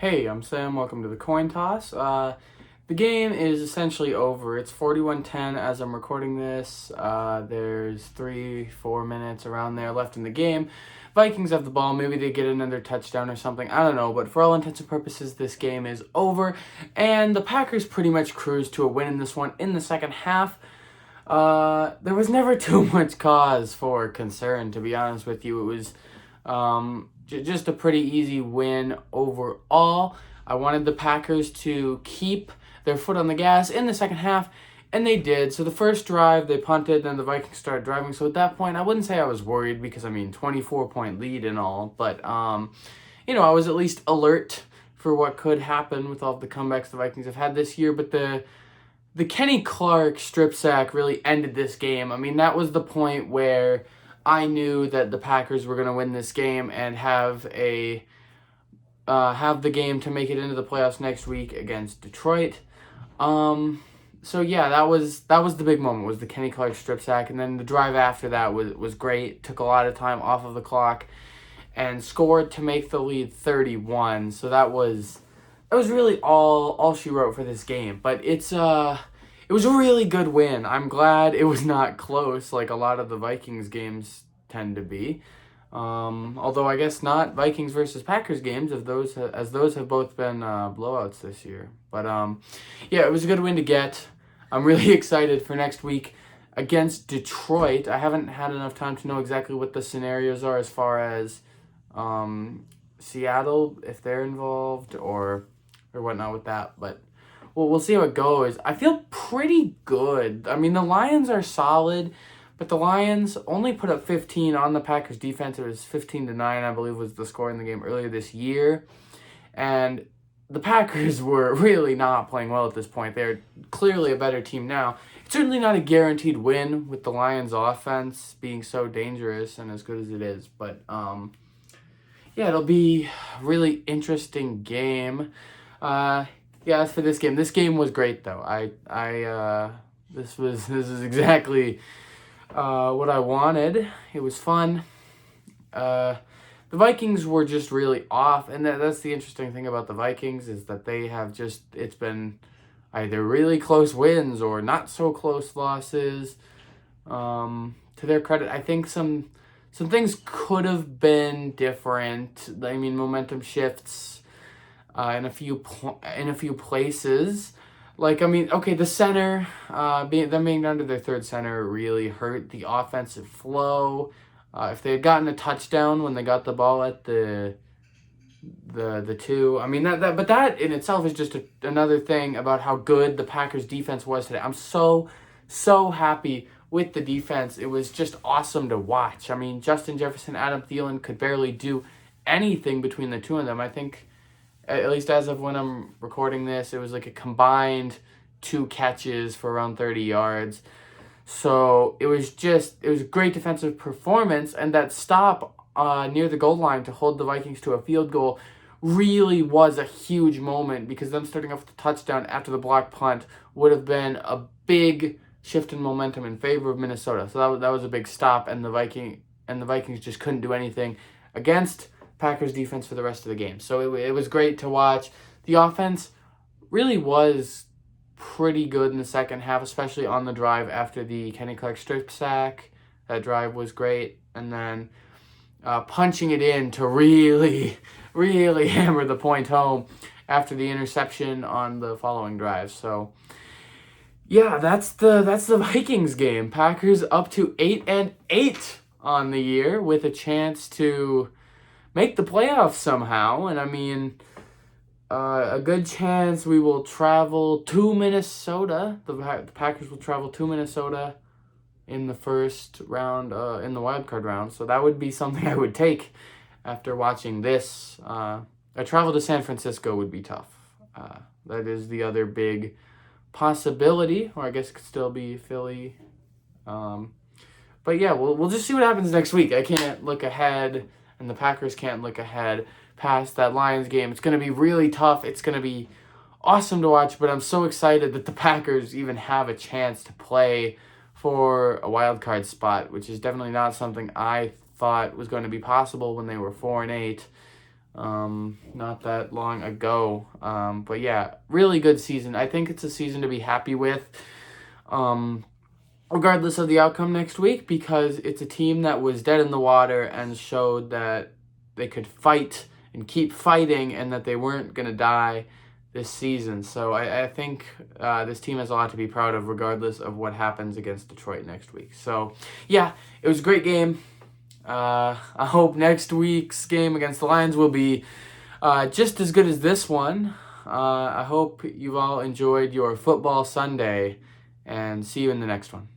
Hey, I'm Sam. Welcome to the coin toss. The game is essentially over. It's 41-10 as I'm recording this. There's 3-4 minutes around there left in the game. Vikings have the ball. Maybe they get another touchdown or something. I don't know. But for all intents and purposes, this game is over. And the Packers pretty much cruised to a win in this one in the second half. There was never too much cause for concern, to be honest with you. It was just a pretty easy win overall. I wanted the Packers to keep their foot on the gas in the second half, and they did. So the first drive, they punted, then the Vikings started driving. So at that point, I wouldn't say I was worried because, 24-point lead and all. But, I was at least alert for what could happen with all of the comebacks the Vikings have had this year. But the Kenny Clark strip sack really ended this game. That was the point where I knew that the Packers were going to win this game and have the game to make it into the playoffs next week against Detroit. So yeah, that was the big moment, was the Kenny Clark strip sack, and then the drive after that was great. Took a lot of time off of the clock and scored to make the lead 31. So that was really all she wrote for this game. But it was a really good win. I'm glad it was not close like a lot of the Vikings games tend to be. Although I guess not Vikings versus Packers games, as those have both been blowouts this year. But yeah, it was a good win to get. I'm really excited for next week against Detroit. I haven't had enough time to know exactly what the scenarios are as far as Seattle, if they're involved or whatnot with that. But well, we'll see how it goes. I feel pretty good. The Lions are solid, but the Lions only put up 15 on the Packers defense. It was 15-9, I believe, was the score in the game earlier this year. And the Packers were really not playing well at this point. They're clearly a better team now. It's certainly not a guaranteed win with the Lions offense being so dangerous and as good as it is. But yeah, it'll be a really interesting game. Yeah, as for this game was great though. This is exactly what I wanted. It was fun. The Vikings were just really off, and that's the interesting thing about the Vikings, is that they have it's been either really close wins or not so close losses. To their credit, I think some things could have been different. Momentum shifts in a few places. The center, being down to their third center really hurt the offensive flow. If they had gotten a touchdown when they got the ball at the two, but that in itself is just another thing about how good the Packers defense was today. I'm so happy with the defense. It was just awesome to watch. Justin Jefferson, Adam Thielen could barely do anything between the two of them. I think, at least as of when I'm recording this, it was like a combined 2 catches for around 30 yards. So it was a great defensive performance, and that stop near the goal line to hold the Vikings to a field goal really was a huge moment, because them starting off with the touchdown after the blocked punt would have been a big shift in momentum in favor of Minnesota. So that was a big stop, and the Vikings just couldn't do anything against Packers defense for the rest of the game. So it was great to watch. The offense really was pretty good in the second half, especially on the drive after the Kenny Clark strip sack. That drive was great. And then punching it in to really, really hammer the point home after the interception on the following drive. So yeah, that's the Vikings game. Packers up to 8-8 on the year, with a chance to make the playoffs somehow. And a good chance we will travel to Minnesota. The Packers will travel to Minnesota in the first round, in the wild card round. So that would be something I would take after watching this. A travel to San Francisco would be tough. That is the other big possibility, or I guess it could still be Philly. But yeah, we'll just see what happens next week. I can't look ahead, and the Packers can't look ahead past that Lions game. It's going to be really tough. It's going to be awesome to watch, but I'm so excited that the Packers even have a chance to play for a wild card spot, which is definitely not something I thought was going to be possible when they were 4-8. not that long ago. But yeah, really good season. I think it's a season to be happy with, regardless of the outcome next week, because it's a team that was dead in the water and showed that they could fight and keep fighting and that they weren't going to die this season. So I think this team has a lot to be proud of, regardless of what happens against Detroit next week. So yeah, it was a great game. I hope next week's game against the Lions will be just as good as this one. I hope you've all enjoyed your football Sunday, and see you in the next one.